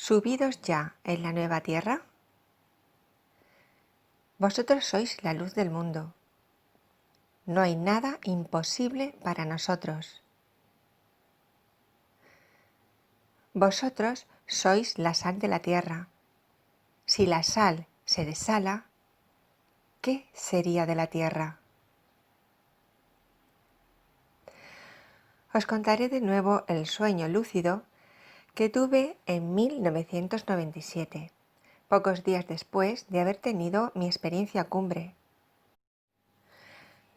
Subidos ya en la nueva tierra. Vosotros sois la luz del mundo. No hay nada imposible para nosotros. Vosotros sois la sal de la tierra. Si la sal se desala, ¿qué sería de la tierra? Os contaré de nuevo el sueño lúcido que tuve en 1997, pocos días después de haber tenido mi experiencia cumbre.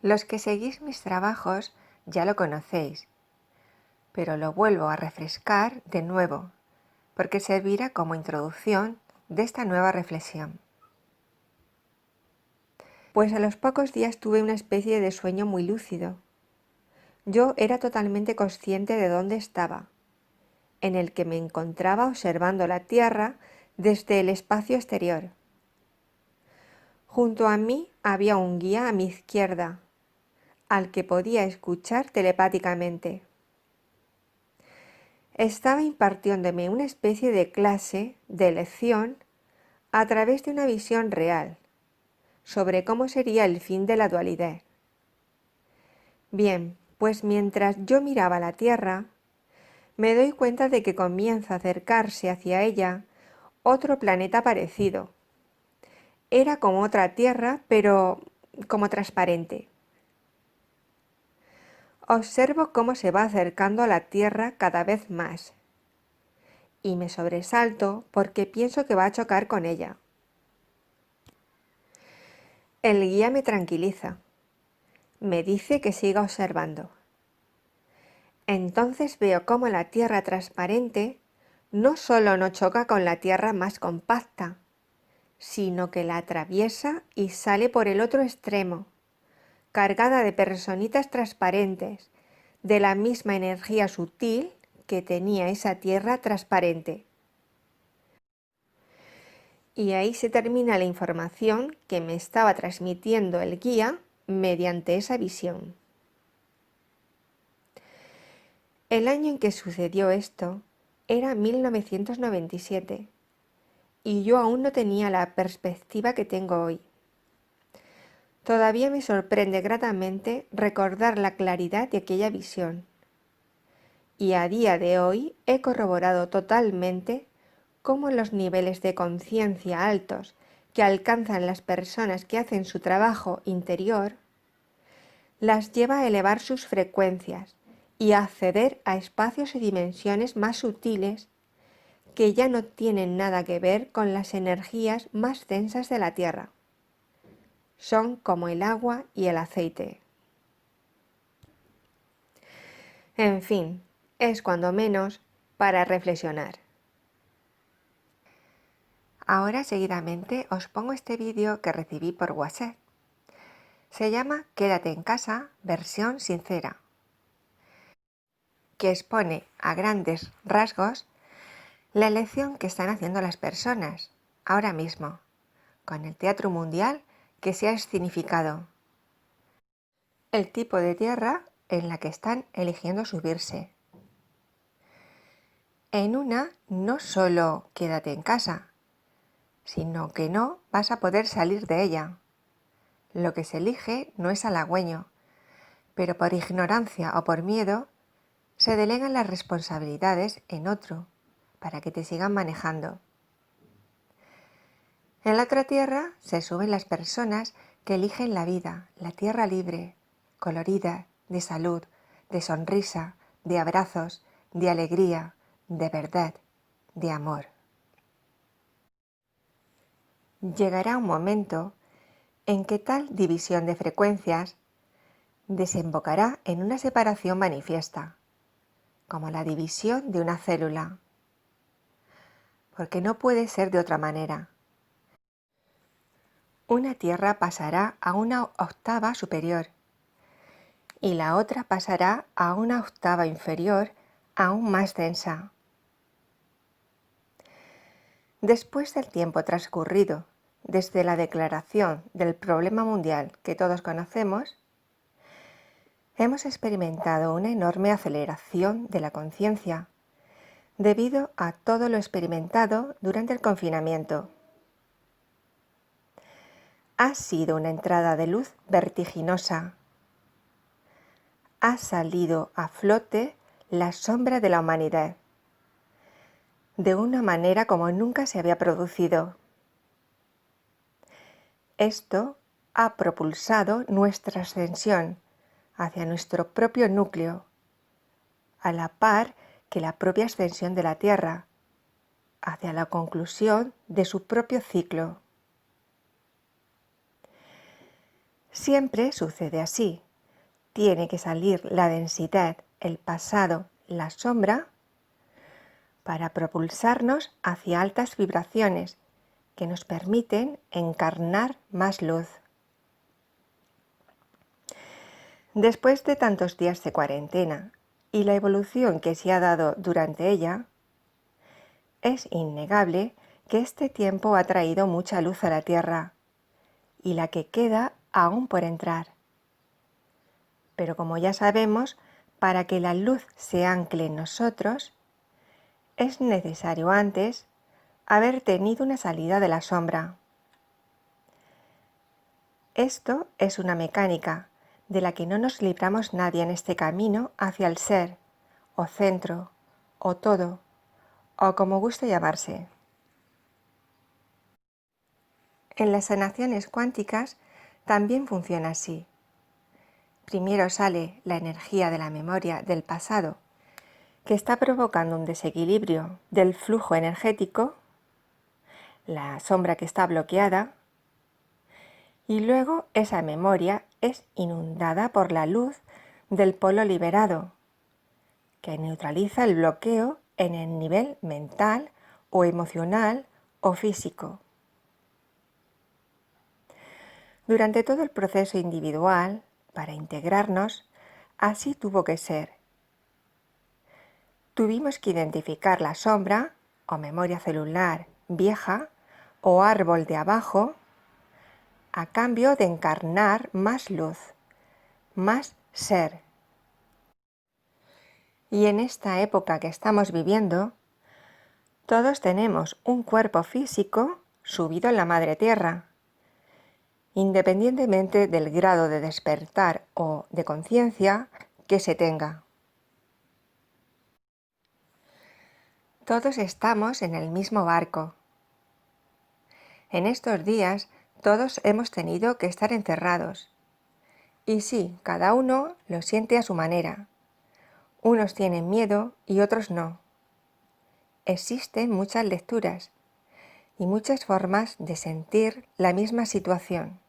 Los que seguís mis trabajos ya lo conocéis, pero lo vuelvo a refrescar de nuevo, porque servirá como introducción de esta nueva reflexión. Pues a los pocos días tuve una especie de sueño muy lúcido. Yo era totalmente consciente de dónde estaba, en el que me encontraba observando la Tierra desde el espacio exterior. Junto a mí había un guía a mi izquierda, al que podía escuchar telepáticamente. Estaba impartiéndome una especie de clase, de lección, a través de una visión real, sobre cómo sería el fin de la dualidad. Bien, pues mientras yo miraba la Tierra, me doy cuenta de que comienza a acercarse hacia ella otro planeta parecido. Era como otra Tierra, pero como transparente. Observo cómo se va acercando a la Tierra cada vez más, y me sobresalto porque pienso que va a chocar con ella. El guía me tranquiliza. Me dice que siga observando. Entonces veo cómo la Tierra transparente no solo no choca con la Tierra más compacta, sino que la atraviesa y sale por el otro extremo, cargada de personitas transparentes, de la misma energía sutil que tenía esa Tierra transparente. Y ahí se termina la información que me estaba transmitiendo el guía mediante esa visión. El año en que sucedió esto era 1997 y yo aún no tenía la perspectiva que tengo hoy. Todavía me sorprende gratamente recordar la claridad de aquella visión. Y a día de hoy he corroborado totalmente cómo los niveles de conciencia altos que alcanzan las personas que hacen su trabajo interior las lleva a elevar sus frecuencias y a acceder a espacios y dimensiones más sutiles que ya no tienen nada que ver con las energías más densas de la Tierra. Son como el agua y el aceite. En fin, es cuando menos para reflexionar. Ahora seguidamente os pongo este vídeo que recibí por WhatsApp. Se llama Quédate en casa, versión sincera, que expone a grandes rasgos la elección que están haciendo las personas ahora mismo, con el teatro mundial que se ha escenificado, el tipo de tierra en la que están eligiendo subirse. En una no solo quédate en casa, sino que no vas a poder salir de ella. Lo que se elige no es halagüeño, pero por ignorancia o por miedo se delegan las responsabilidades en otro para que te sigan manejando. En la otra tierra se suben las personas que eligen la vida, la tierra libre, colorida, de salud, de sonrisa, de abrazos, de alegría, de verdad, de amor. Llegará un momento en que tal división de frecuencias desembocará en una separación manifiesta, como la división de una célula, porque no puede ser de otra manera. Una tierra pasará a una octava superior y la otra pasará a una octava inferior aún más densa. Después del tiempo transcurrido desde la declaración del problema mundial que todos conocemos, hemos experimentado una enorme aceleración de la conciencia, debido a todo lo experimentado durante el confinamiento. Ha sido una entrada de luz vertiginosa. Ha salido a flote la sombra de la humanidad, de una manera como nunca se había producido. Esto ha propulsado nuestra ascensión hacia nuestro propio núcleo, a la par que la propia ascensión de la Tierra, hacia la conclusión de su propio ciclo. Siempre sucede así. Tiene que salir la densidad, el pasado, la sombra, para propulsarnos hacia altas vibraciones que nos permiten encarnar más luz. Después de tantos días de cuarentena y la evolución que se ha dado durante ella, es innegable que este tiempo ha traído mucha luz a la Tierra y la que queda aún por entrar. Pero como ya sabemos, para que la luz se ancle en nosotros, es necesario antes haber tenido una salida de la sombra. Esto es una mecánica de la que no nos libramos nadie en este camino hacia el ser, o centro, o todo, o como guste llamarse. En las sanaciones cuánticas también funciona así. Primero sale la energía de la memoria del pasado, que está provocando un desequilibrio del flujo energético, la sombra que está bloqueada, y luego esa memoria es inundada por la luz del polo liberado, que neutraliza el bloqueo en el nivel mental o emocional o físico. Durante todo el proceso individual, para integrarnos, así tuvo que ser. Tuvimos que identificar la sombra o memoria celular vieja o árbol de abajo a cambio de encarnar más luz, más ser. Y en esta época que estamos viviendo, todos tenemos un cuerpo físico subido en la madre tierra, independientemente del grado de despertar o de conciencia que se tenga. Todos estamos en el mismo barco. En estos días todos hemos tenido que estar encerrados. Y sí, cada uno lo siente a su manera. Unos tienen miedo y otros no. Existen muchas lecturas y muchas formas de sentir la misma situación.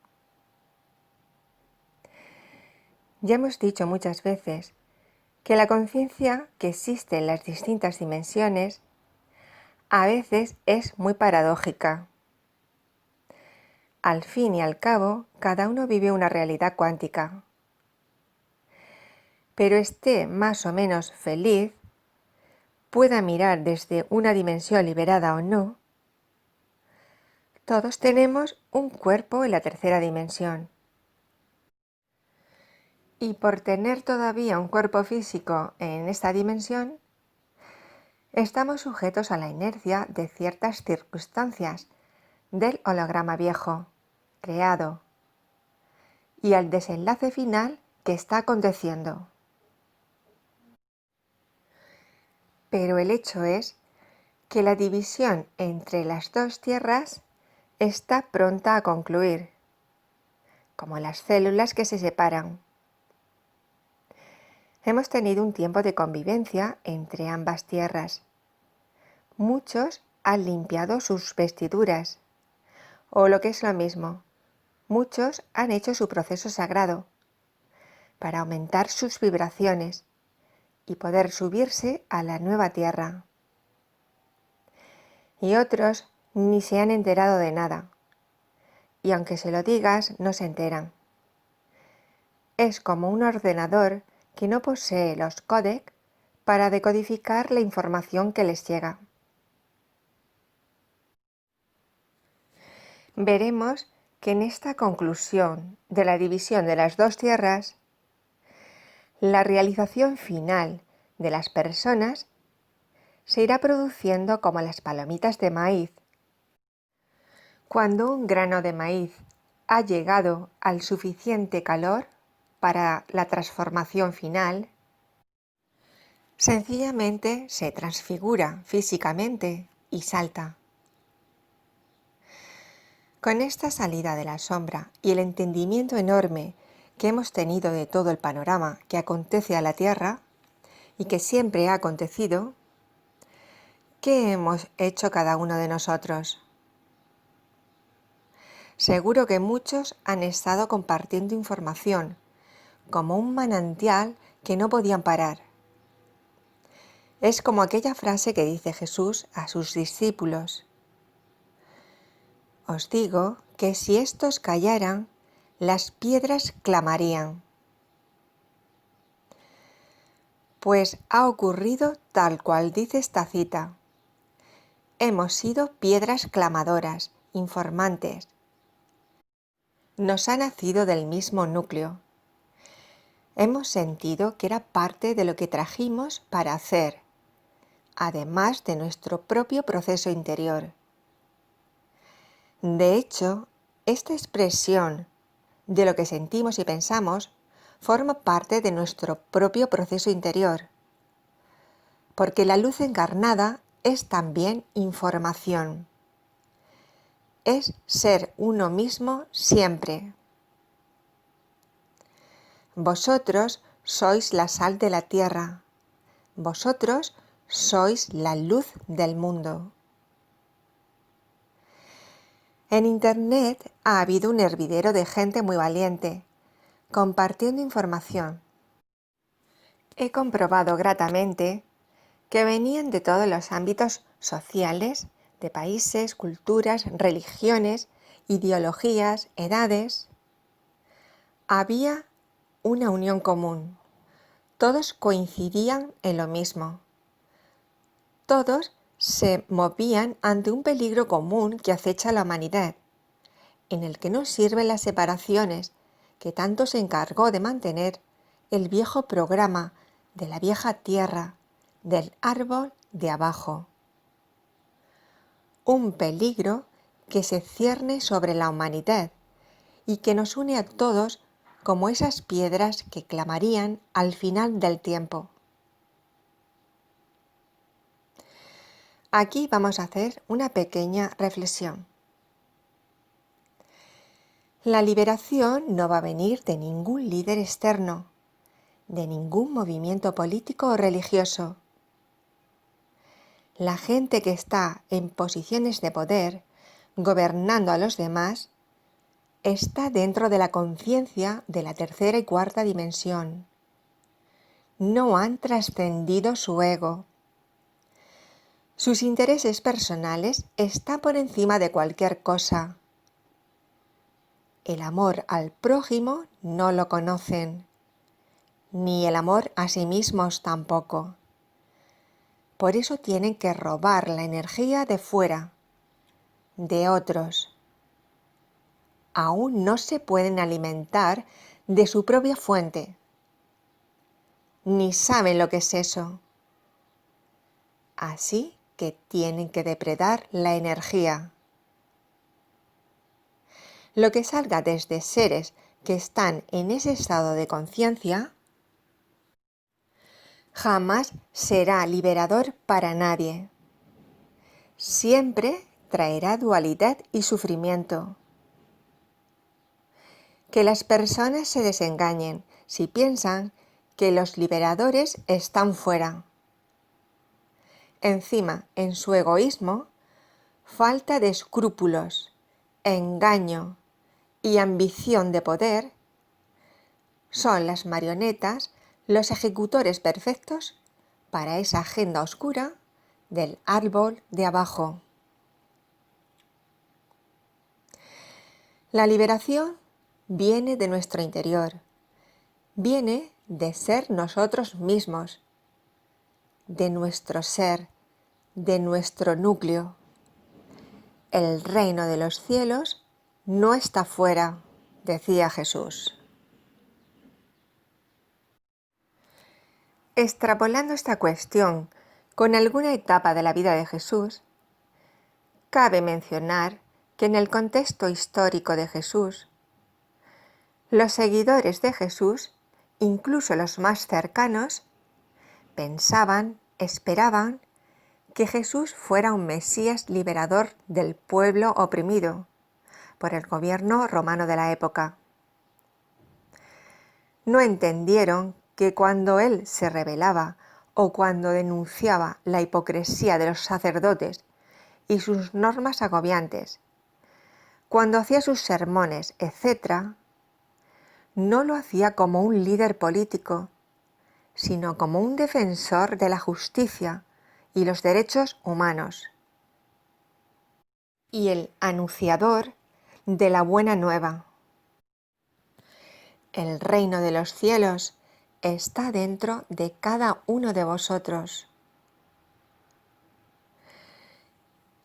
Ya hemos dicho muchas veces que la conciencia que existe en las distintas dimensiones a veces es muy paradójica. Al fin y al cabo, cada uno vive una realidad cuántica. Pero esté más o menos feliz, pueda mirar desde una dimensión liberada o no, todos tenemos un cuerpo en la tercera dimensión. Y por tener todavía un cuerpo físico en esta dimensión, estamos sujetos a la inercia de ciertas circunstancias del holograma viejo, creado, y al desenlace final que está aconteciendo. Pero el hecho es que la división entre las dos tierras está pronta a concluir, como las células que se separan. Hemos tenido un tiempo de convivencia entre ambas tierras. Muchos han limpiado sus vestiduras, o lo que es lo mismo, muchos han hecho su proceso sagrado para aumentar sus vibraciones y poder subirse a la nueva tierra. Y otros ni se han enterado de nada, y aunque se lo digas, no se enteran. Es como un ordenador que no posee los códecs para decodificar la información que les llega. Veremos que en esta conclusión de la división de las dos tierras, la realización final de las personas se irá produciendo como las palomitas de maíz. Cuando un grano de maíz ha llegado al suficiente calor para la transformación final, sencillamente se transfigura físicamente y salta. Con esta salida de la sombra y el entendimiento enorme que hemos tenido de todo el panorama que acontece a la Tierra y que siempre ha acontecido, ¿qué hemos hecho cada uno de nosotros? Seguro que muchos han estado compartiendo información, como un manantial que no podían parar. Es como aquella frase que dice Jesús a sus discípulos: os digo que si éstos callaran, las piedras clamarían. Pues ha ocurrido tal cual dice esta cita. Hemos sido piedras clamadoras, informantes. Nos ha nacido del mismo núcleo. Hemos sentido que era parte de lo que trajimos para hacer, además de nuestro propio proceso interior. De hecho, esta expresión de lo que sentimos y pensamos forma parte de nuestro propio proceso interior, porque la luz encarnada es también información. Es ser uno mismo siempre. Vosotros sois la sal de la tierra. Vosotros sois la luz del mundo. En Internet ha habido un hervidero de gente muy valiente, compartiendo información. He comprobado gratamente que venían de todos los ámbitos sociales, de países, culturas, religiones, ideologías, edades. Había una unión común. Todos coincidían en lo mismo. Todos se movían ante un peligro común que acecha a la humanidad, en el que no sirven las separaciones que tanto se encargó de mantener el viejo programa de la vieja tierra, del árbol de abajo. Un peligro que se cierne sobre la humanidad y que nos une a todos como esas piedras que clamarían al final del tiempo. Aquí vamos a hacer una pequeña reflexión. La liberación no va a venir de ningún líder externo, de ningún movimiento político o religioso. La gente que está en posiciones de poder, gobernando a los demás, está dentro de la conciencia de la tercera y cuarta dimensión. No han trascendido su ego. Sus intereses personales están por encima de cualquier cosa. El amor al prójimo no lo conocen, ni el amor a sí mismos tampoco. Por eso tienen que robar la energía de fuera, de otros. Aún no se pueden alimentar de su propia fuente, ni saben lo que es eso. Así que tienen que depredar la energía. Lo que salga desde seres que están en ese estado de conciencia jamás será liberador para nadie. Siempre traerá dualidad y sufrimiento. Que las personas se desengañen si piensan que los liberadores están fuera. Encima, en su egoísmo, falta de escrúpulos, engaño y ambición de poder, son las marionetas los ejecutores perfectos para esa agenda oscura del árbol de abajo. La liberación viene de nuestro interior, viene de ser nosotros mismos, de nuestro ser, de nuestro núcleo. El reino de los cielos no está fuera, decía Jesús. Extrapolando esta cuestión con alguna etapa de la vida de Jesús, cabe mencionar que en el contexto histórico de Jesús, los seguidores de Jesús, incluso los más cercanos, pensaban, esperaban que Jesús fuera un Mesías liberador del pueblo oprimido por el gobierno romano de la época. No entendieron que cuando él se rebelaba o cuando denunciaba la hipocresía de los sacerdotes y sus normas agobiantes, cuando hacía sus sermones, etc., no lo hacía como un líder político, sino como un defensor de la justicia y los derechos humanos, y el anunciador de la buena nueva. El reino de los cielos está dentro de cada uno de vosotros.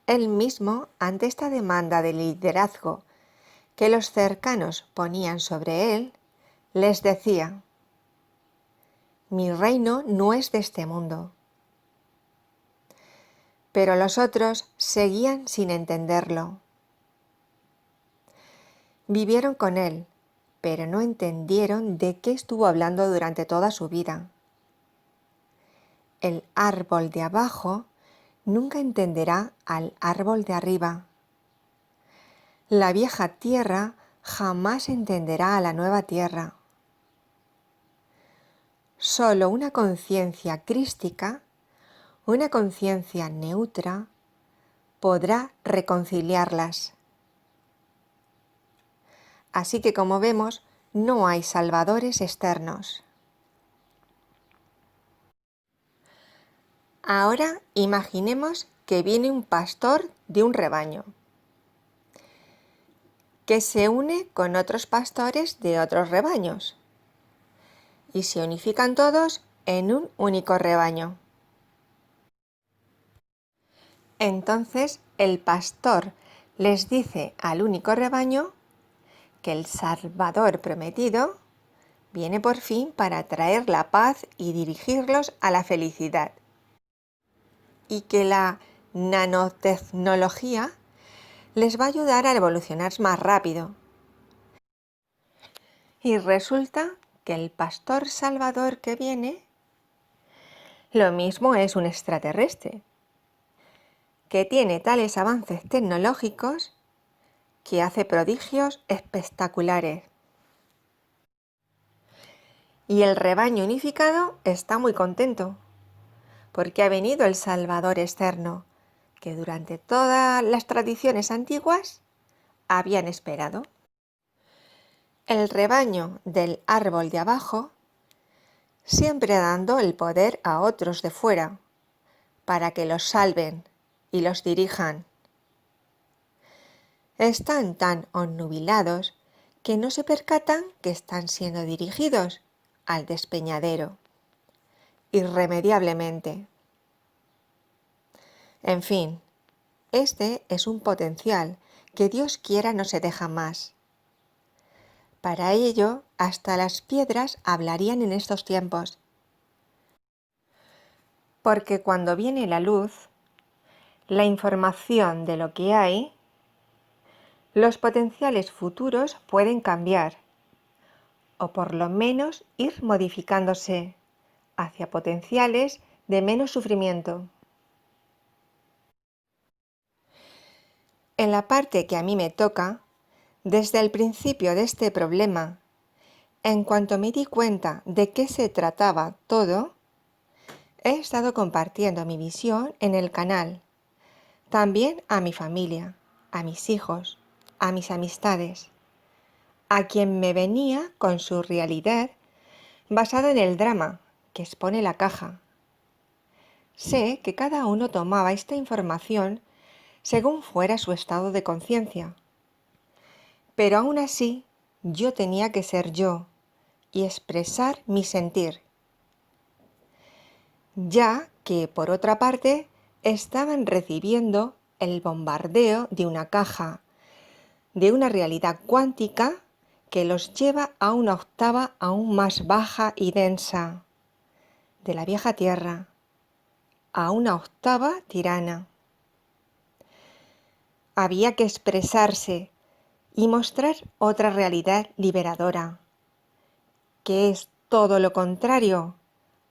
Él mismo, ante esta demanda de liderazgo que los cercanos ponían sobre él, les decía: mi reino no es de este mundo. Pero los otros seguían sin entenderlo. Vivieron con él, pero no entendieron de qué estuvo hablando durante toda su vida. El árbol de abajo nunca entenderá al árbol de arriba. La vieja tierra jamás entenderá a la nueva tierra. Solo una conciencia crística, una conciencia neutra, podrá reconciliarlas. Así que, como vemos, no hay salvadores externos. Ahora imaginemos que viene un pastor de un rebaño, que se une con otros pastores de otros rebaños y se unifican todos en un único rebaño. Entonces el pastor les dice al único rebaño que el Salvador prometido viene por fin para traer la paz y dirigirlos a la felicidad, y que la nanotecnología les va a ayudar a evolucionar más rápido. Y resulta que el pastor salvador que viene, lo mismo es un extraterrestre, que tiene tales avances tecnológicos que hace prodigios espectaculares. Y el rebaño unificado está muy contento, porque ha venido el Salvador externo, que durante todas las tradiciones antiguas habían esperado. El rebaño del árbol de abajo, siempre dando el poder a otros de fuera, para que los salven y los dirijan. Están tan obnubilados que no se percatan que están siendo dirigidos al despeñadero, irremediablemente. En fin, este es un potencial que Dios quiera no se deja más. Para ello, hasta las piedras hablarían en estos tiempos. Porque cuando viene la luz, la información de lo que hay, los potenciales futuros pueden cambiar, o por lo menos ir modificándose hacia potenciales de menos sufrimiento. En la parte que a mí me toca, desde el principio de este problema, en cuanto me di cuenta de qué se trataba todo, he estado compartiendo mi visión en el canal, también a mi familia, a mis hijos, a mis amistades, a quien me venía con su realidad basada en el drama que expone la caja. Sé que cada uno tomaba esta información según fuera su estado de conciencia, pero aún así yo tenía que ser yo y expresar mi sentir, ya que por otra parte estaban recibiendo el bombardeo de una caja, de una realidad cuántica que los lleva a una octava aún más baja y densa, de la vieja tierra, a una octava tirana. Había que expresarse y mostrar otra realidad liberadora, que es todo lo contrario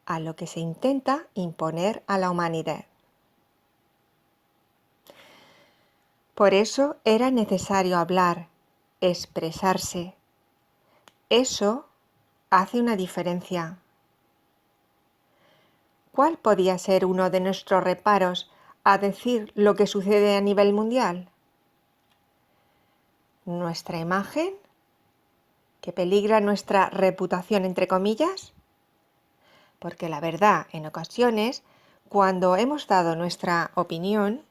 a lo que se intenta imponer a la humanidad. Por eso era necesario hablar, expresarse. Eso hace una diferencia. ¿Cuál podía ser uno de nuestros reparos a decir lo que sucede a nivel mundial? ¿Nuestra imagen? ¿Que peligra nuestra reputación, entre comillas? Porque la verdad, en ocasiones, cuando hemos dado nuestra opinión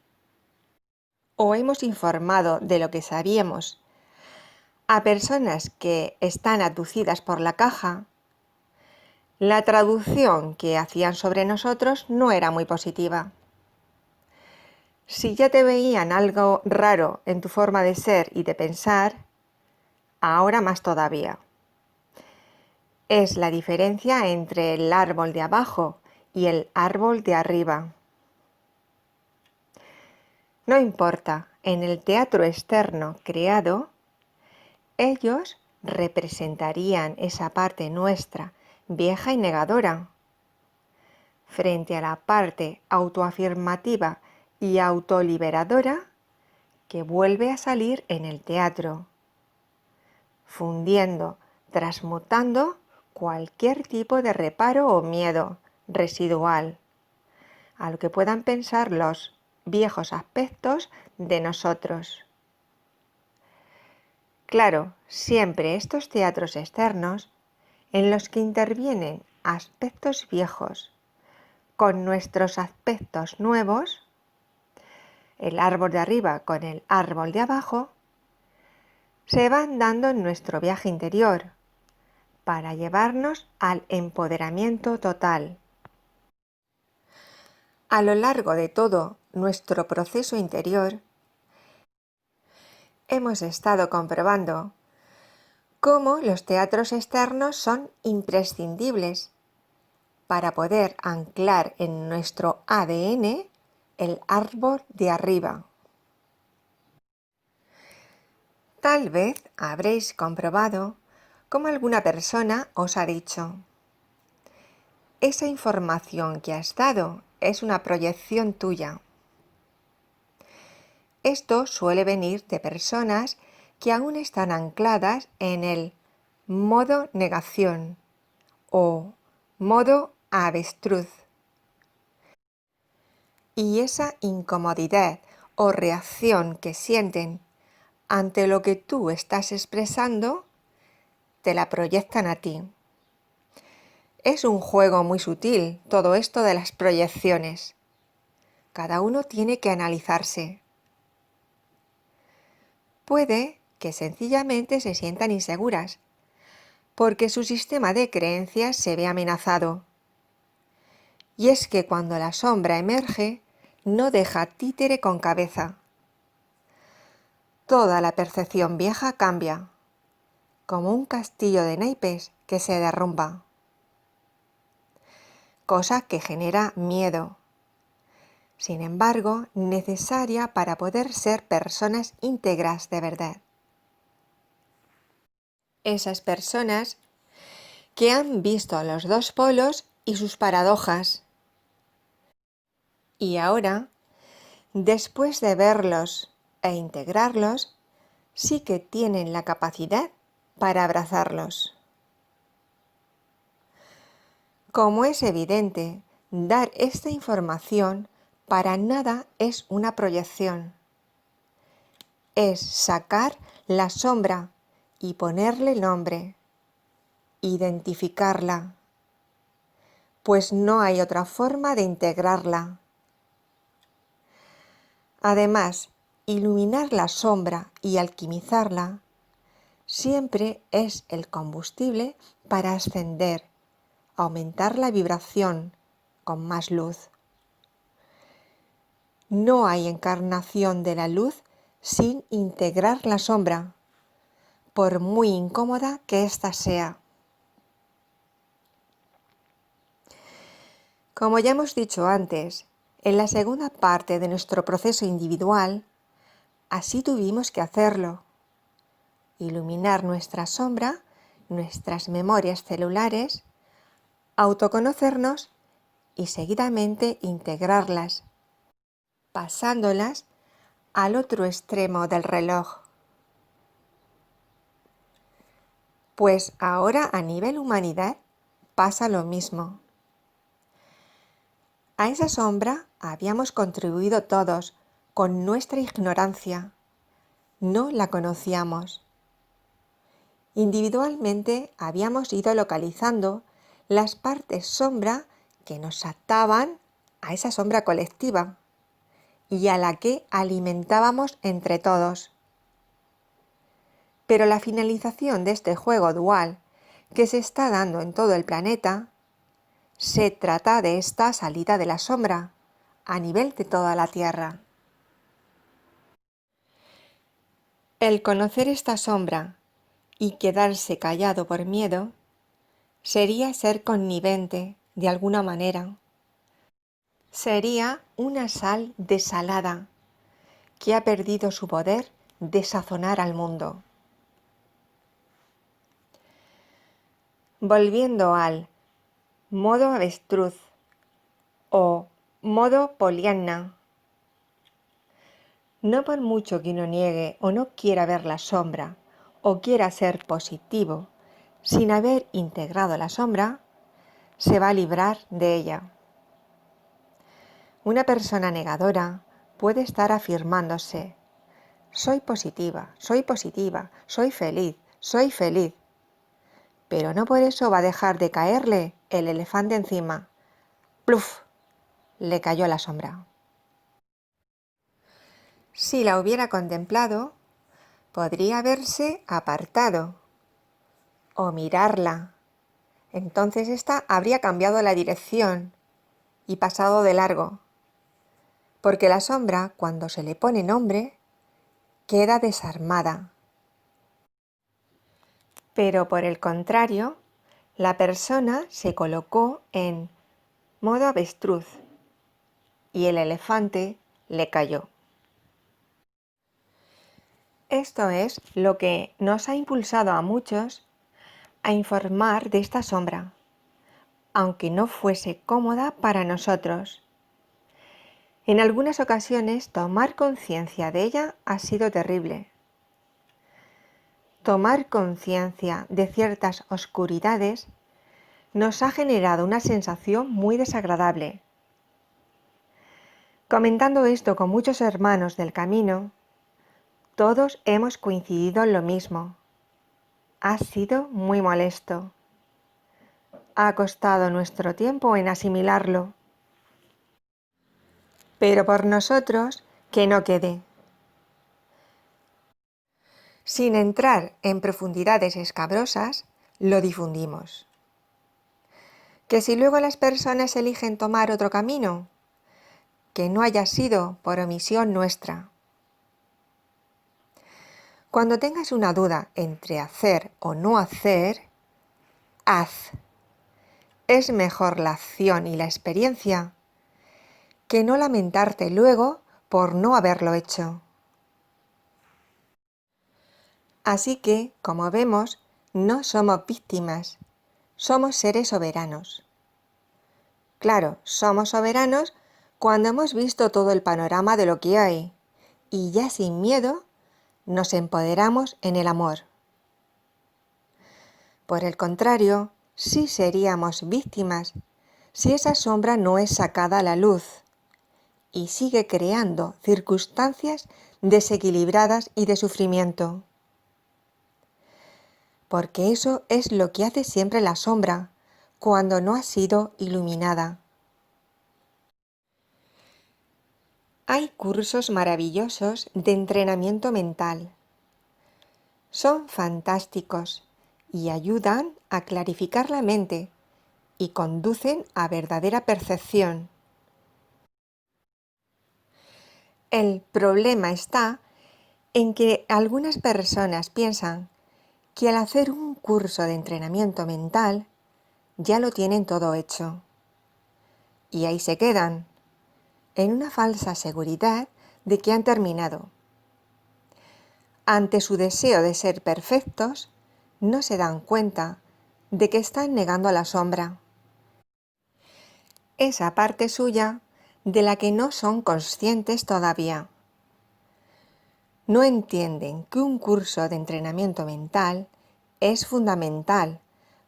o hemos informado de lo que sabíamos a personas que están aducidas por la caja, la traducción que hacían sobre nosotros no era muy positiva. Si ya te veían algo raro en tu forma de ser y de pensar, ahora más todavía. Es la diferencia entre el árbol de abajo y el árbol de arriba. No importa, en el teatro externo creado, ellos representarían esa parte nuestra, vieja y negadora, frente a la parte autoafirmativa y autoliberadora que vuelve a salir en el teatro, fundiendo, transmutando cualquier tipo de reparo o miedo residual a lo que puedan pensar los viejos aspectos de nosotros. Claro, siempre estos teatros externos en los que intervienen aspectos viejos con nuestros aspectos nuevos, el árbol de arriba con el árbol de abajo, se van dando en nuestro viaje interior para llevarnos al empoderamiento total. A lo largo de todo nuestro proceso interior, hemos estado comprobando cómo los teatros externos son imprescindibles para poder anclar en nuestro ADN el árbol de arriba. Tal vez habréis comprobado cómo alguna persona os ha dicho: esa información que has dado es una proyección tuya. Esto suele venir de personas que aún están ancladas en el modo negación o modo avestruz. Y esa incomodidad o reacción que sienten ante lo que tú estás expresando, te la proyectan a ti. Es un juego muy sutil todo esto de las proyecciones. Cada uno tiene que analizarse. Puede que sencillamente se sientan inseguras, porque su sistema de creencias se ve amenazado. Y es que cuando la sombra emerge, no deja títere con cabeza. Toda la percepción vieja cambia, como un castillo de naipes que se derrumba. Cosa que genera miedo. Sin embargo, necesaria para poder ser personas íntegras de verdad. Esas personas que han visto los dos polos y sus paradojas. Y ahora, después de verlos e integrarlos, sí que tienen la capacidad para abrazarlos. Como es evidente, dar esta información para nada es una proyección. Es sacar la sombra y ponerle nombre, identificarla, pues no hay otra forma de integrarla. Además, iluminar la sombra y alquimizarla siempre es el combustible para ascender, aumentar la vibración con más luz. No hay encarnación de la luz sin integrar la sombra, por muy incómoda que ésta sea. Como ya hemos dicho antes, En la segunda parte de nuestro proceso individual, así tuvimos que hacerlo. Iluminar nuestra sombra, nuestras memorias celulares, autoconocernos y seguidamente integrarlas, pasándolas al otro extremo del reloj. Pues ahora a nivel humanidad pasa lo mismo. A esa sombra habíamos contribuido todos con nuestra ignorancia. No la conocíamos. Individualmente habíamos ido localizando las partes sombra que nos ataban a esa sombra colectiva y a la que alimentábamos entre todos. Pero la finalización de este juego dual que se está dando en todo el planeta se trata de esta salida de la sombra a nivel de toda la Tierra. El conocer esta sombra y quedarse callado por miedo sería ser connivente de alguna manera. Sería una sal desalada que ha perdido su poder de sazonar al mundo. Volviendo al modo avestruz o modo poliana, no por mucho que uno niegue o no quiera ver la sombra o quiera ser positivo, sin haber integrado la sombra, se va a librar de ella. Una persona negadora puede estar afirmándose: soy positiva, soy feliz, pero no por eso va a dejar de caerle el elefante encima. ¡Pluf! Le cayó la sombra. Si la hubiera contemplado, podría haberse apartado o mirarla. Entonces ésta habría cambiado la dirección y pasado de largo. Porque la sombra, cuando se le pone nombre, queda desarmada. Pero por el contrario, la persona se colocó en modo avestruz y el elefante le cayó. Esto es lo que nos ha impulsado a muchos a informar de esta sombra, aunque no fuese cómoda para nosotros. En algunas ocasiones tomar conciencia de ella ha sido terrible. Tomar conciencia de ciertas oscuridades nos ha generado una sensación muy desagradable. Comentando esto con muchos hermanos del camino, todos hemos coincidido en lo mismo. Ha sido muy molesto. Ha costado nuestro tiempo en asimilarlo. Pero por nosotros, que no quede. Sin entrar en profundidades escabrosas, lo difundimos. Que si luego las personas eligen tomar otro camino, que no haya sido por omisión nuestra. Cuando tengas una duda entre hacer o no hacer, haz. Es mejor la acción y la experiencia que no lamentarte luego por no haberlo hecho. Así que, como vemos, no somos víctimas, somos seres soberanos. Claro, somos soberanos cuando hemos visto todo el panorama de lo que hay y ya sin miedo nos empoderamos en el amor. Por el contrario, sí seríamos víctimas si esa sombra no es sacada a la luz y sigue creando circunstancias desequilibradas y de sufrimiento. Porque eso es lo que hace siempre la sombra cuando no ha sido iluminada. Hay cursos maravillosos de entrenamiento mental. Son fantásticos y ayudan a clarificar la mente y conducen a verdadera percepción. El problema está en que algunas personas piensan que al hacer un curso de entrenamiento mental ya lo tienen todo hecho. Y ahí se quedan. en una falsa seguridad de que han terminado. Ante su deseo de ser perfectos, no se dan cuenta de que están negando la sombra, esa parte suya de la que no son conscientes todavía. No entienden que un curso de entrenamiento mental es fundamental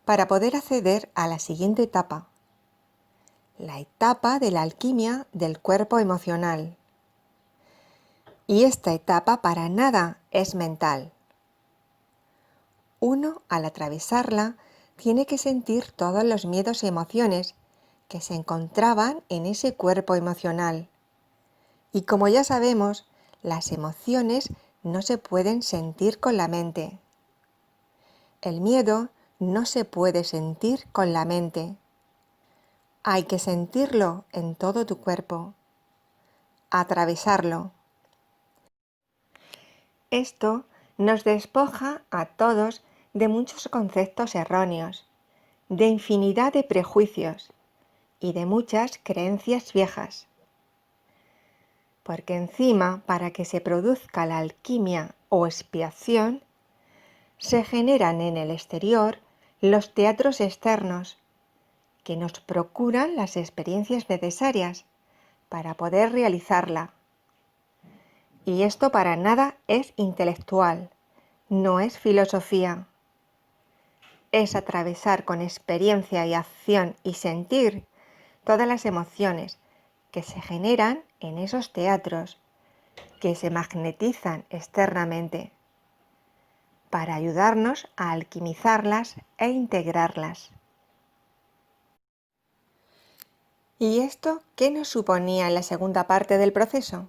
para poder acceder a la siguiente etapa, la etapa de la alquimia del cuerpo emocional. Y esta etapa para nada es mental. Uno, al atravesarla, tiene que sentir todos los miedos y emociones que se encontraban en ese cuerpo emocional. Y como ya sabemos, las emociones no se pueden sentir con la mente. El miedo no se puede sentir con la mente. Hay que sentirlo en todo tu cuerpo, atravesarlo. Esto nos despoja a todos de muchos conceptos erróneos, de infinidad de prejuicios y de muchas creencias viejas. Porque encima, para que se produzca la alquimia o expiación, se generan en el exterior los teatros externos, que nos procuran las experiencias necesarias para poder realizarla. Y esto para nada es intelectual, no es filosofía. Es atravesar con experiencia y acción y sentir todas las emociones que se generan en esos teatros, que se magnetizan externamente, para ayudarnos a alquimizarlas e integrarlas. ¿Y esto qué nos suponía en la segunda parte del proceso?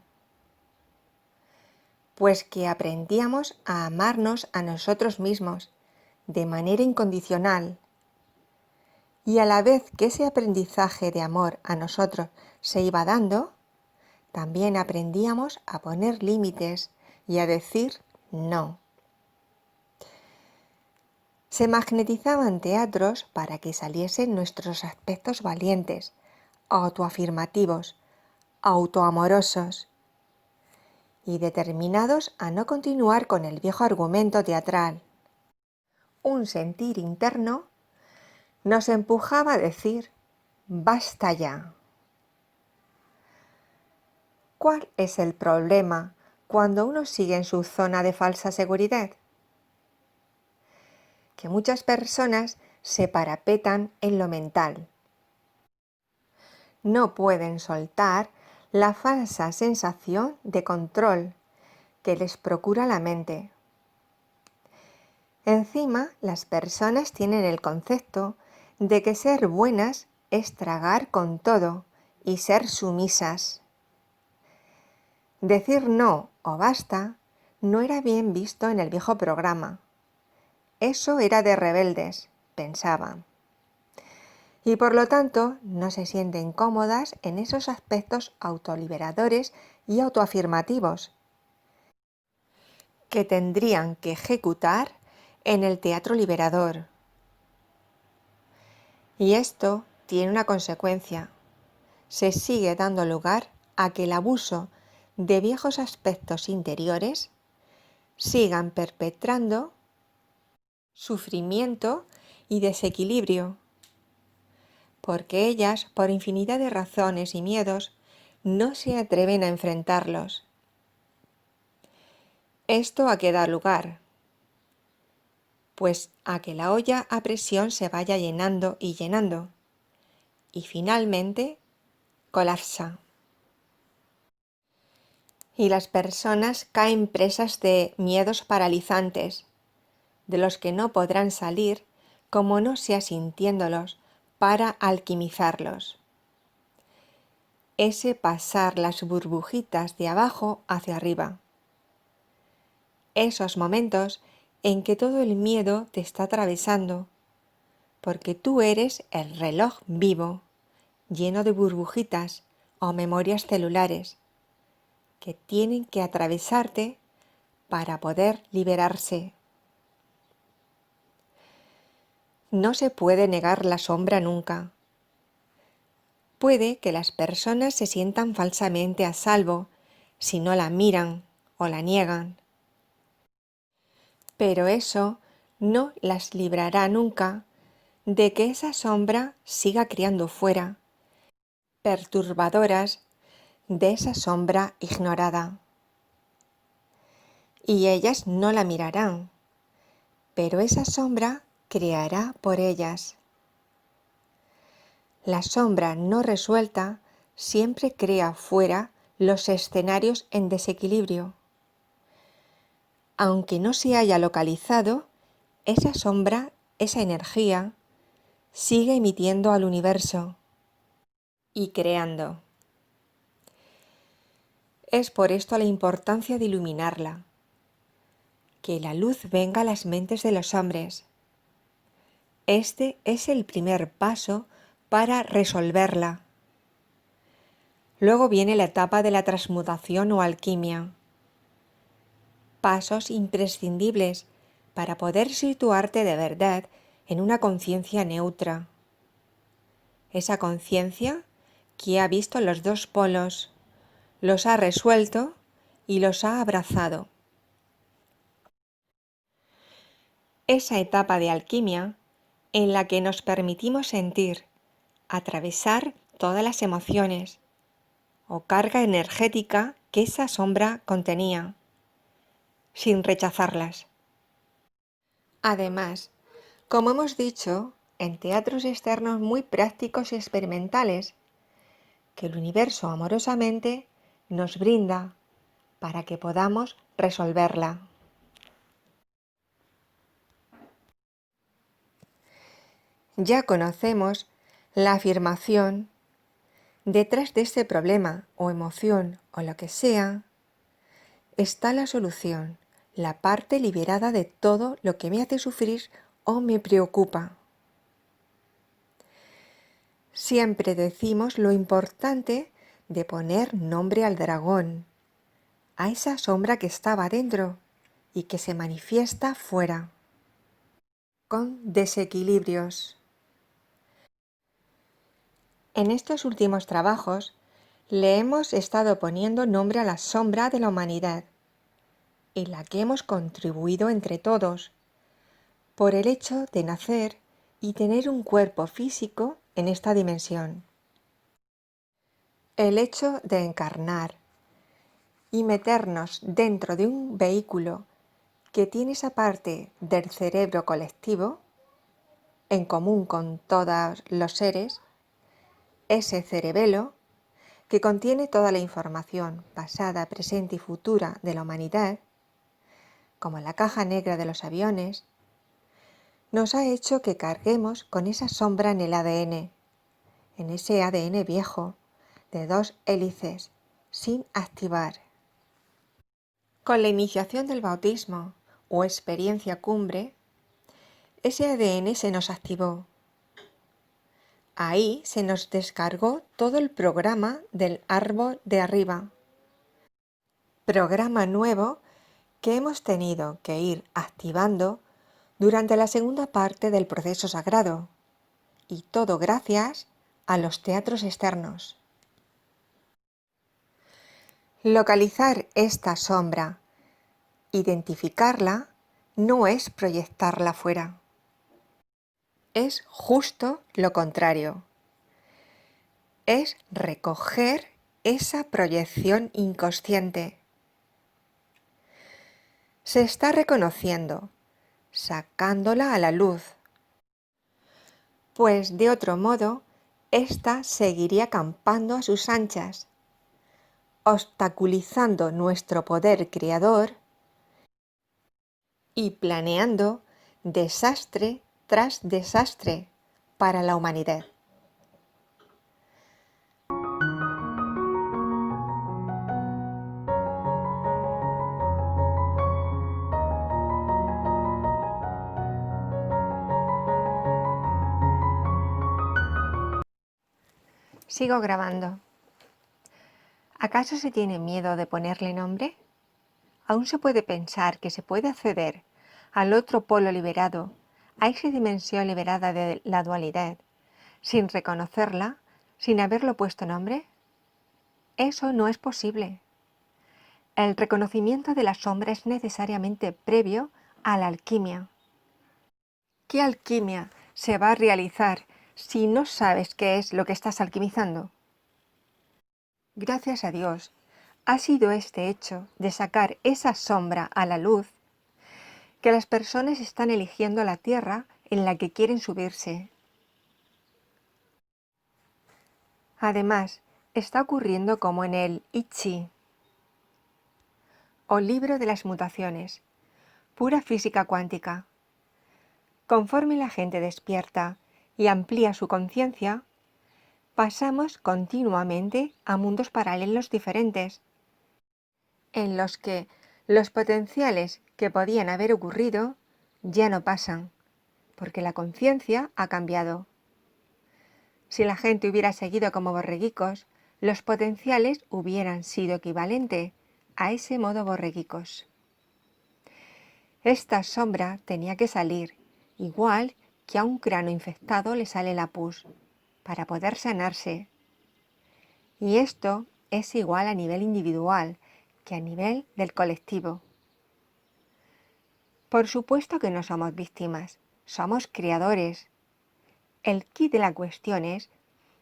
Pues que aprendíamos a amarnos a nosotros mismos de manera incondicional. Y a la vez que ese aprendizaje de amor a nosotros se iba dando, también aprendíamos a poner límites y a decir no. Se magnetizaban teatros para que saliesen nuestros aspectos valientes, autoafirmativos, autoamorosos y determinados a no continuar con el viejo argumento teatral. Un sentir interno nos empujaba a decir ¡basta ya! ¿Cuál es el problema cuando uno sigue en su zona de falsa seguridad? Que muchas personas se parapetan en lo mental. No pueden soltar la falsa sensación de control que les procura la mente. Encima, las personas tienen el concepto de que ser buenas es tragar con todo y ser sumisas. Decir no o basta no era bien visto en el viejo programa. Eso era de rebeldes, pensaban. Y por lo tanto no se sienten cómodas en esos aspectos autoliberadores y autoafirmativos que tendrían que ejecutar en el teatro liberador. Y esto tiene una consecuencia. Se sigue dando lugar a que el abuso de viejos aspectos interiores sigan perpetrando sufrimiento y desequilibrio, porque ellas, por infinidad de razones y miedos, no se atreven a enfrentarlos. ¿Esto a qué da lugar? Pues a que la olla a presión se vaya llenando y llenando, y finalmente colapsa. Y las personas caen presas de miedos paralizantes, de los que no podrán salir como no sea sintiéndolos para alquimizarlos. Ese pasar las burbujitas de abajo hacia arriba. Esos momentos en que todo el miedo te está atravesando, porque tú eres el reloj vivo, lleno de burbujitas o memorias celulares, que tienen que atravesarte para poder liberarse. No se puede negar la sombra nunca. puede que las personas se sientan falsamente a salvo si no la miran o la niegan. Pero eso no las librará nunca de que esa sombra siga criando fuera, perturbadoras de esa sombra ignorada. Y ellas no la mirarán, pero esa sombra creará por ellas. La sombra no resuelta siempre crea fuera los escenarios en desequilibrio. Aunque no se haya localizado, esa sombra, esa energía, sigue emitiendo al universo y creando. Es por esto la importancia de iluminarla, que la luz venga a las mentes de los hombres. Este es el primer paso para resolverla. Luego viene la etapa de la transmutación o alquimia. Pasos imprescindibles para poder situarte de verdad en una conciencia neutra. Esa conciencia que ha visto los dos polos, los ha resuelto y los ha abrazado. Esa etapa de alquimia en la que nos permitimos sentir, atravesar todas las emociones o carga energética que esa sombra contenía, sin rechazarlas. Además, como hemos dicho, en teatros externos muy prácticos y experimentales, que el universo amorosamente nos brinda para que podamos resolverla. Ya conocemos la afirmación: detrás de este problema o emoción o lo que sea, está la solución, la parte liberada de todo lo que me hace sufrir o me preocupa. Siempre decimos lo importante de poner nombre al dragón, a esa sombra que estaba dentro y que se manifiesta fuera, con desequilibrios. En estos últimos trabajos le hemos estado poniendo nombre a la sombra de la humanidad, en la que hemos contribuido entre todos, por el hecho de nacer y tener un cuerpo físico en esta dimensión. El hecho de encarnar y meternos dentro de un vehículo que tiene esa parte del cerebro colectivo, en común con todos los seres, ese cerebelo, que contiene toda la información pasada, presente y futura de la humanidad, como la caja negra de los aviones, nos ha hecho que carguemos con esa sombra en el ADN, en ese ADN viejo, de 2 hélices, sin activar. Con la iniciación del bautismo o experiencia cumbre, ese ADN se nos activó. Ahí se nos descargó todo el programa del árbol de arriba. Programa nuevo que hemos tenido que ir activando durante la segunda parte del proceso sagrado, y todo gracias a los teatros externos. Localizar esta sombra, identificarla, no es proyectarla fuera. Es justo lo contrario. Es recoger esa proyección inconsciente. Se está reconociendo, sacándola a la luz, pues de otro modo, ésta seguiría campando a sus anchas, obstaculizando nuestro poder creador y planeando desastre tras desastre para la humanidad. Sigo grabando. ¿Acaso se tiene miedo de ponerle nombre? Aún se puede pensar que se puede acceder al otro polo liberado, a esa dimensión liberada de la dualidad, sin reconocerla, sin haberlo puesto nombre? Eso no es posible. El reconocimiento de la sombra es necesariamente previo a la alquimia. ¿Qué alquimia se va a realizar si no sabes qué es lo que estás alquimizando? Gracias a Dios, ha sido este hecho de sacar esa sombra a la luz que las personas están eligiendo la tierra en la que quieren subirse. Además, está ocurriendo como en el I Ching, o libro de las mutaciones, pura física cuántica. Conforme la gente despierta y amplía su conciencia, pasamos continuamente a mundos paralelos diferentes, en los que los potenciales que podían haber ocurrido ya no pasan, porque la conciencia ha cambiado. Si la gente hubiera seguido como borreguicos, los potenciales hubieran sido equivalente a ese modo borreguicos. Esta sombra tenía que salir, igual que a un cráneo infectado le sale la pus, para poder sanarse. Y esto es igual a nivel individual que a nivel del colectivo. Por supuesto que no somos víctimas, somos creadores. El quid de la cuestión es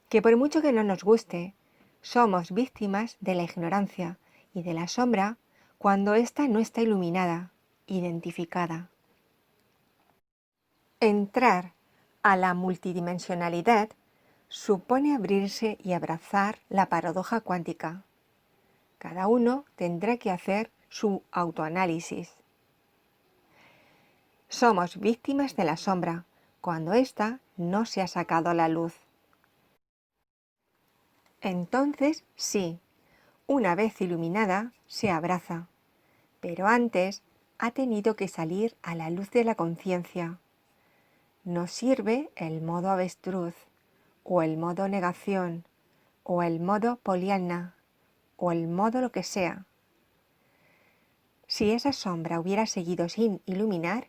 que por mucho que no nos guste, somos víctimas de la ignorancia y de la sombra cuando ésta no está iluminada, identificada. Entrar a la multidimensionalidad supone abrirse y abrazar la paradoja cuántica. Cada uno tendrá que hacer su autoanálisis. Somos víctimas de la sombra cuando ésta no se ha sacado a la luz. Entonces, sí, una vez iluminada, se abraza, pero antes ha tenido que salir a la luz de la conciencia. No sirve el modo avestruz, o el modo negación, o el modo poliana, o el modo lo que sea. Si esa sombra hubiera seguido sin iluminar,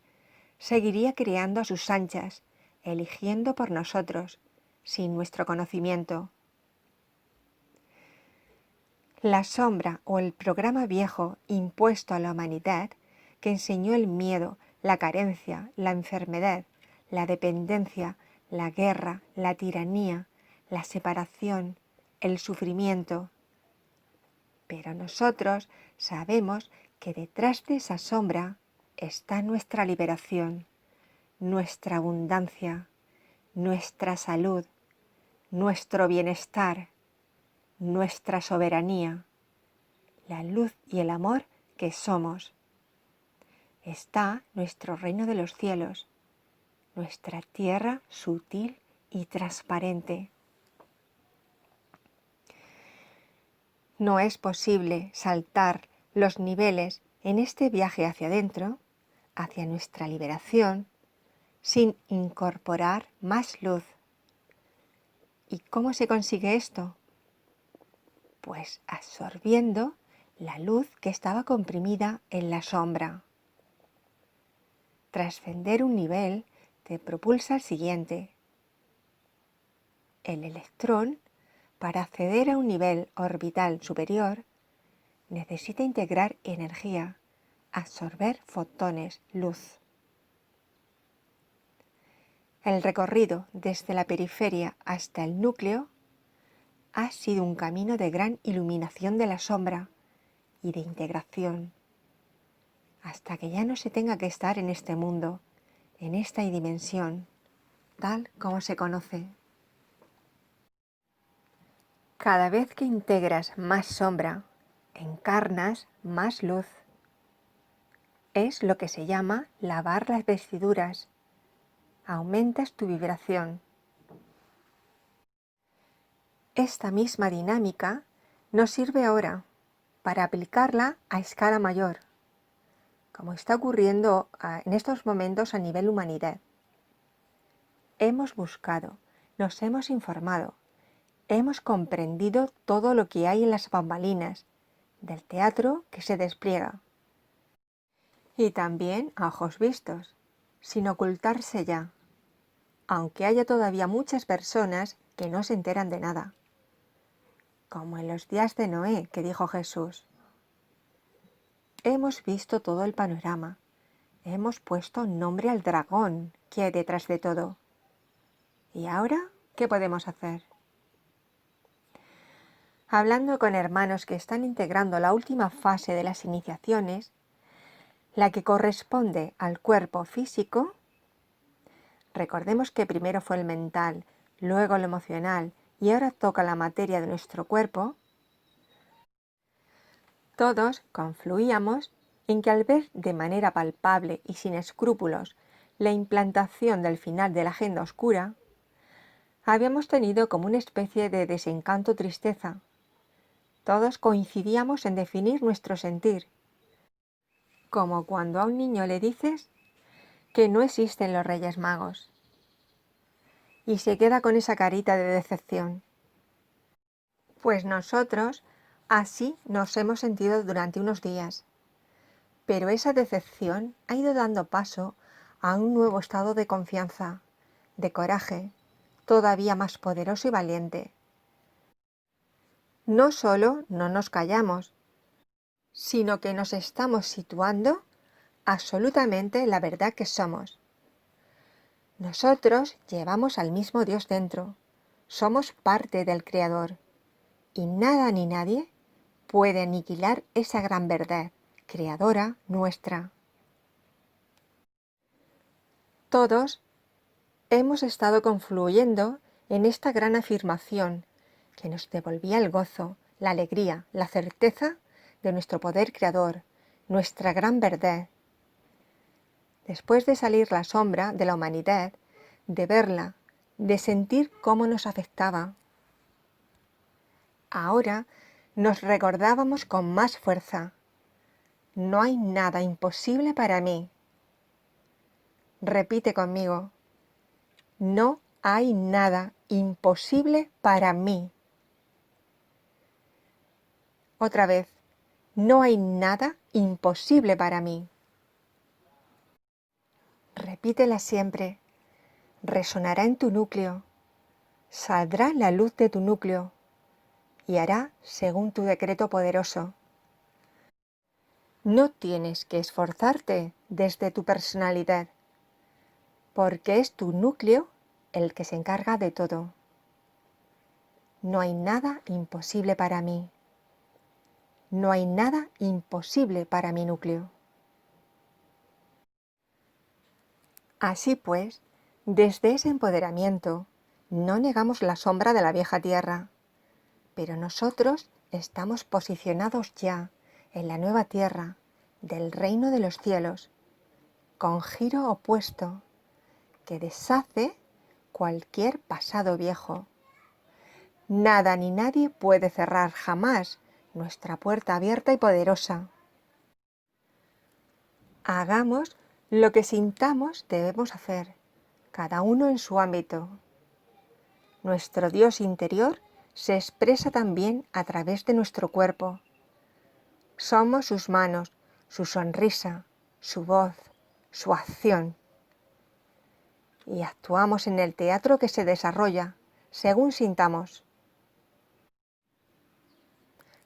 seguiría creando a sus anchas, eligiendo por nosotros, sin nuestro conocimiento. La sombra o el programa viejo impuesto a la humanidad, que enseñó el miedo, la carencia, la enfermedad, la dependencia, la guerra, la tiranía, la separación, el sufrimiento. Pero nosotros sabemos que detrás de esa sombra está nuestra liberación, nuestra abundancia, nuestra salud, nuestro bienestar, nuestra soberanía, la luz y el amor que somos. Está nuestro reino de los cielos, nuestra tierra sutil y transparente. No es posible saltar los niveles en este viaje hacia adentro, hacia nuestra liberación, sin incorporar más luz. ¿Y cómo se consigue esto? Pues absorbiendo la luz que estaba comprimida en la sombra. Trascender un nivel te propulsa al siguiente. El electrón, para acceder a un nivel orbital superior, necesita integrar energía, absorber fotones, luz. El recorrido desde la periferia hasta el núcleo ha sido un camino de gran iluminación de la sombra y de integración, hasta que ya no se tenga que estar en este mundo, en esta dimensión, tal como se conoce. Cada vez que integras más sombra, encarnas más luz. Es lo que se llama lavar las vestiduras. Aumentas tu vibración. Esta misma dinámica nos sirve ahora para aplicarla a escala mayor, como está ocurriendo en estos momentos a nivel humanidad. Hemos buscado, nos hemos informado, hemos comprendido todo lo que hay en las bambalinas del teatro que se despliega. Y también a ojos vistos, sin ocultarse ya, aunque haya todavía muchas personas que no se enteran de nada. como en los días de Noé, que dijo Jesús. Hemos visto todo el panorama. Hemos puesto nombre al dragón que hay detrás de todo. ¿Y ahora qué podemos hacer? Hablando con hermanos que están integrando la última fase de las iniciaciones, la que corresponde al cuerpo físico, recordemos que primero fue el mental, luego el emocional y ahora toca la materia de nuestro cuerpo, todos confluíamos en que al ver de manera palpable y sin escrúpulos la implantación del final de la agenda oscura, habíamos tenido como una especie de desencanto-tristeza. Todos coincidíamos en definir nuestro sentir, como cuando a un niño le dices que no existen los Reyes Magos, y se queda con esa carita de decepción. Pues nosotros así nos hemos sentido durante unos días, pero esa decepción ha ido dando paso a un nuevo estado de confianza, de coraje, todavía más poderoso y valiente. No solo no nos callamos, sino que nos estamos situando absolutamente en la verdad que somos. Nosotros llevamos al mismo Dios dentro, somos parte del Creador, y nada ni nadie puede aniquilar esa gran verdad creadora nuestra. Todos hemos estado confluyendo en esta gran afirmación que nos devolvía el gozo, la alegría, la certeza de nuestro poder creador, nuestra gran verdad. Después de salir la sombra de la humanidad, de verla, de sentir cómo nos afectaba, ahora nos recordábamos con más fuerza: no hay nada imposible para mí. Repite conmigo: no hay nada imposible para mí. Otra vez: no hay nada imposible para mí. Repítela siempre. Resonará en tu núcleo. Saldrá la luz de tu núcleo y hará según tu decreto poderoso. No tienes que esforzarte desde tu personalidad, porque es tu núcleo el que se encarga de todo. No hay nada imposible para mí. No hay nada imposible para mi núcleo. Así pues, desde ese empoderamiento, no negamos la sombra de la vieja tierra, pero nosotros estamos posicionados ya en la nueva tierra del reino de los cielos, con giro opuesto, que deshace cualquier pasado viejo. Nada ni nadie puede cerrar jamás nuestra puerta abierta y poderosa. Hagamos lo que sintamos debemos hacer, cada uno en su ámbito. Nuestro Dios interior se expresa también a través de nuestro cuerpo. Somos sus manos, su sonrisa, su voz, su acción. Y actuamos en el teatro que se desarrolla según sintamos.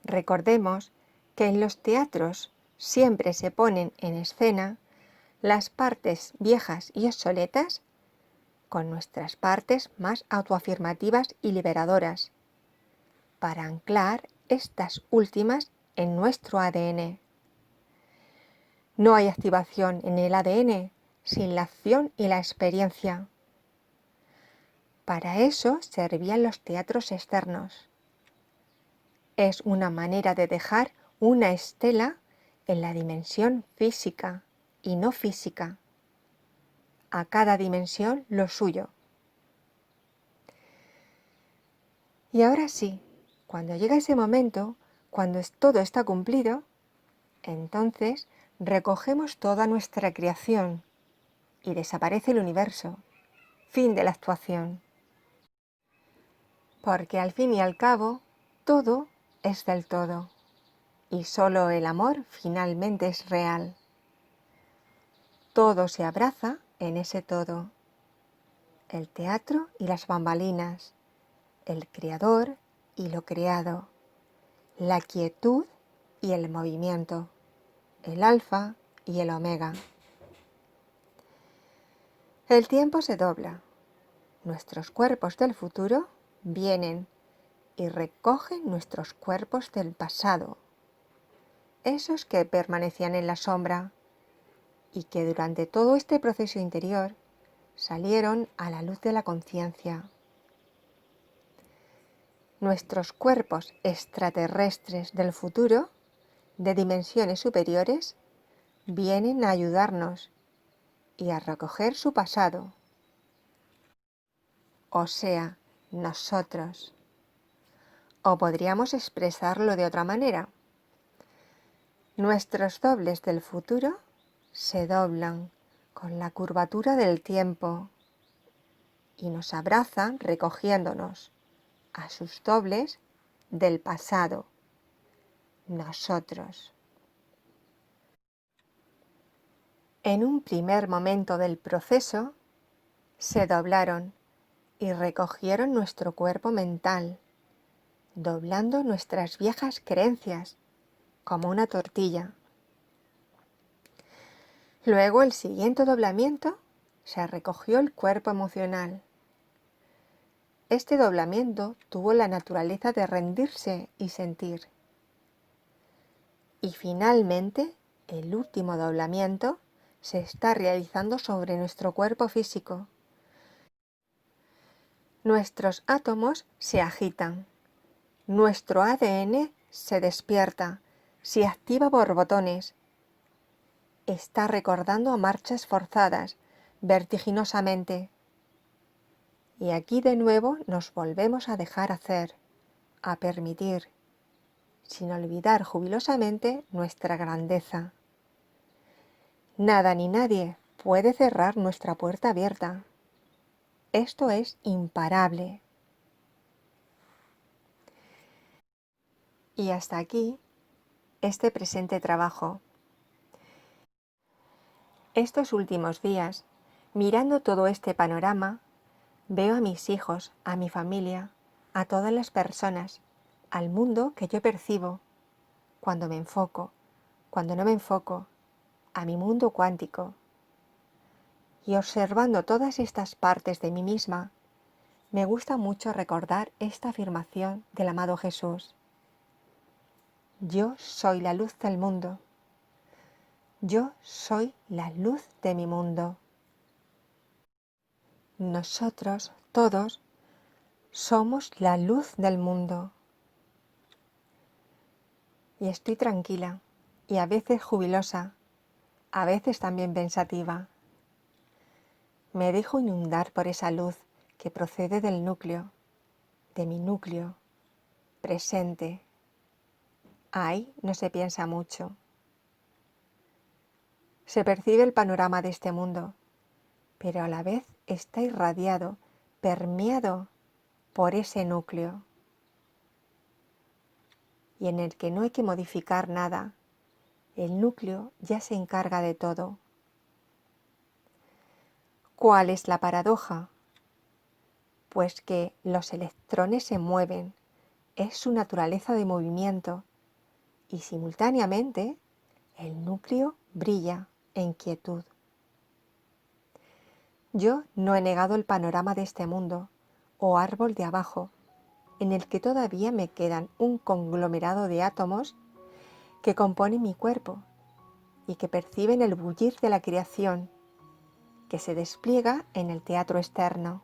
Recordemos que en los teatros siempre se ponen en escena las partes viejas y obsoletas con nuestras partes más autoafirmativas y liberadoras, para anclar estas últimas en nuestro ADN. No hay activación en el ADN sin la acción y la experiencia. Para eso servían los teatros externos. Es una manera de dejar una estela en la dimensión física y no física. A cada dimensión lo suyo. Y ahora sí, cuando llega ese momento, cuando todo está cumplido, entonces recogemos toda nuestra creación y desaparece el universo. Fin de la actuación. Porque al fin y al cabo, todo es del todo. Y solo el amor finalmente es real. Todo se abraza en ese todo. El teatro y las bambalinas, el creador y lo creado, la quietud y el movimiento, el alfa y el omega. El tiempo se dobla. Nuestros cuerpos del futuro vienen y recogen nuestros cuerpos del pasado, esos que permanecían en la sombra y que durante todo este proceso interior salieron a la luz de la conciencia. Nuestros cuerpos extraterrestres del futuro, de dimensiones superiores, vienen a ayudarnos y a recoger su pasado, o sea, nosotros. O podríamos expresarlo de otra manera. Nuestros dobles del futuro se doblan con la curvatura del tiempo y nos abrazan recogiéndonos a sus dobles del pasado, nosotros. En un primer momento del proceso, se doblaron y recogieron nuestro cuerpo mental, doblando nuestras viejas creencias como una tortilla. Luego, el siguiente doblamiento, se recogió el cuerpo emocional. Este doblamiento tuvo la naturaleza de rendirse y sentir. Y finalmente, el último doblamiento se está realizando sobre nuestro cuerpo físico. Nuestros átomos se agitan. Nuestro ADN se despierta, se activa por botones. Está recordando a marchas forzadas, vertiginosamente. Y aquí de nuevo nos volvemos a dejar hacer, a permitir, sin olvidar jubilosamente nuestra grandeza. Nada ni nadie puede cerrar nuestra puerta abierta. Esto es imparable. Y hasta aquí este presente trabajo. Estos últimos días, mirando todo este panorama, veo a mis hijos, a mi familia, a todas las personas, al mundo que yo percibo, cuando me enfoco, cuando no me enfoco, a mi mundo cuántico. Y observando todas estas partes de mí misma, me gusta mucho recordar esta afirmación del amado Jesús. Yo soy la luz del mundo. Yo soy la luz de mi mundo. Nosotros, todos, somos la luz del mundo. Y estoy tranquila, y a veces jubilosa, a veces también pensativa. Me dejo inundar por esa luz que procede del núcleo, de mi núcleo, presente. Ahí no se piensa mucho. Se percibe el panorama de este mundo, pero a la vez está irradiado, permeado por ese núcleo, y en el que no hay que modificar nada. El núcleo ya se encarga de todo. ¿Cuál es la paradoja? Pues que los electrones se mueven, es su naturaleza de movimiento, y simultáneamente el núcleo brilla en quietud. Yo no he negado el panorama de este mundo, o árbol de abajo, en el que todavía me quedan un conglomerado de átomos que componen mi cuerpo y que perciben el bullir de la creación que se despliega en el teatro externo.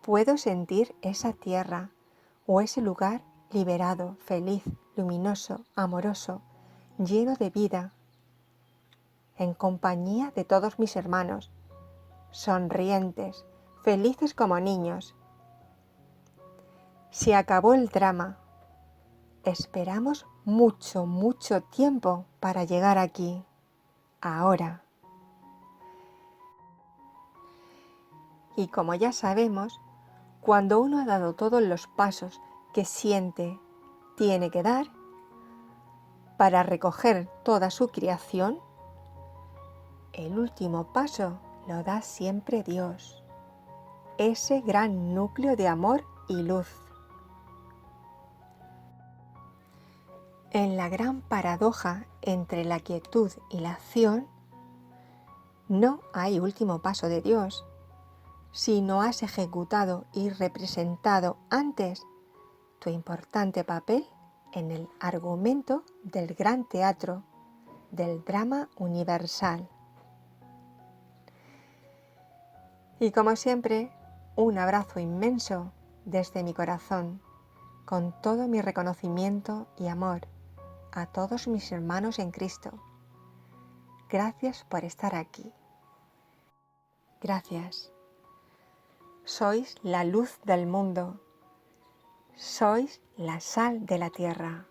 Puedo sentir esa tierra o ese lugar liberado, feliz, luminoso, amoroso, lleno de vida, en compañía de todos mis hermanos, sonrientes, felices como niños. Se acabó el drama. Esperamos mucho, mucho tiempo para llegar aquí, ahora. Y como ya sabemos, cuando uno ha dado todos los pasos que siente tiene que dar para recoger toda su creación, el último paso lo da siempre Dios, ese gran núcleo de amor y luz. En la gran paradoja entre la quietud y la acción, no hay último paso de Dios. Si no has ejecutado y representado antes tu importante papel en el argumento del gran teatro, del drama universal. Y como siempre, un abrazo inmenso desde mi corazón, con todo mi reconocimiento y amor a todos mis hermanos en Cristo. Gracias por estar aquí. Gracias. Sois la luz del mundo. Sois la sal de la tierra.